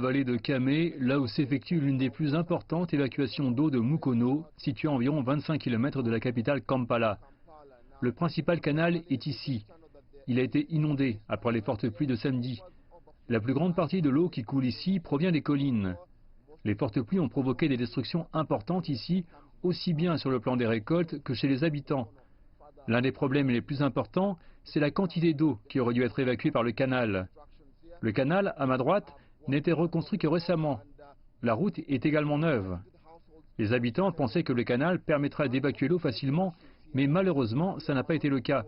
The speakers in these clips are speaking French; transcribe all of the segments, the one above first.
vallée de Kamé, là où s'effectue l'une des plus importantes évacuations d'eau de Mukono, située à environ 25 km de la capitale Kampala. Le principal canal est ici. Il a été inondé après les fortes pluies de samedi. La plus grande partie de l'eau qui coule ici provient des collines. Les fortes pluies ont provoqué des destructions importantes ici, aussi bien sur le plan des récoltes que chez les habitants. L'un des problèmes les plus importants, c'est la quantité d'eau qui aurait dû être évacuée par le canal. Le canal, à ma droite, n'a été reconstruit que récemment. La route est également neuve. Les habitants pensaient que le canal permettrait d'évacuer l'eau facilement, mais malheureusement, ça n'a pas été le cas.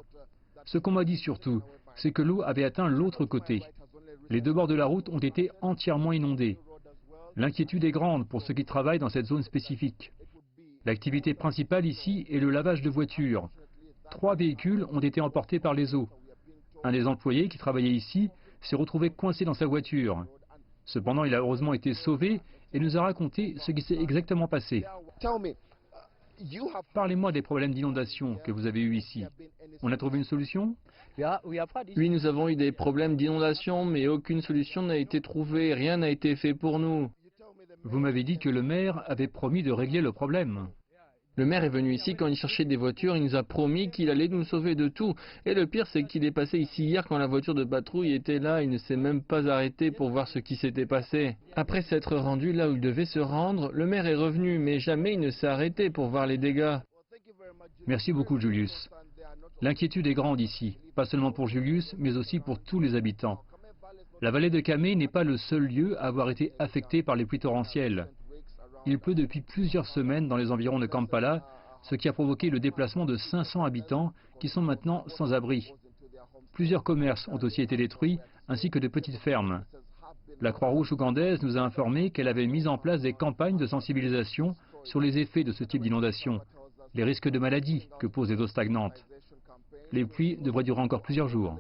Ce qu'on m'a dit surtout, c'est que l'eau avait atteint l'autre côté. Les deux bords de la route ont été entièrement inondés. L'inquiétude est grande pour ceux qui travaillent dans cette zone spécifique. L'activité principale ici est le lavage de voitures. 3 véhicules ont été emportés par les eaux. Un des employés qui travaillait ici s'est retrouvé coincé dans sa voiture. Cependant, il a heureusement été sauvé et nous a raconté ce qui s'est exactement passé. Parlez-moi des problèmes d'inondation que vous avez eus ici. On a trouvé une solution? Oui, nous avons eu des problèmes d'inondation, mais aucune solution n'a été trouvée, rien n'a été fait pour nous. Vous m'avez dit que le maire avait promis de régler le problème. Le maire est venu ici quand il cherchait des voitures, il nous a promis qu'il allait nous sauver de tout. Et le pire, c'est qu'il est passé ici hier quand la voiture de patrouille était là, il ne s'est même pas arrêté pour voir ce qui s'était passé. Après s'être rendu là où il devait se rendre, le maire est revenu, mais jamais il ne s'est arrêté pour voir les dégâts. Merci beaucoup, Julius. L'inquiétude est grande ici, pas seulement pour Julius, mais aussi pour tous les habitants. La vallée de Kamé n'est pas le seul lieu à avoir été affecté par les pluies torrentielles. Il pleut depuis plusieurs semaines dans les environs de Kampala, ce qui a provoqué le déplacement de 500 habitants qui sont maintenant sans abri. Plusieurs commerces ont aussi été détruits, ainsi que de petites fermes. La Croix-Rouge ougandaise nous a informé qu'elle avait mis en place des campagnes de sensibilisation sur les effets de ce type d'inondation, les risques de maladies que posent les eaux stagnantes. Les pluies devraient durer encore plusieurs jours.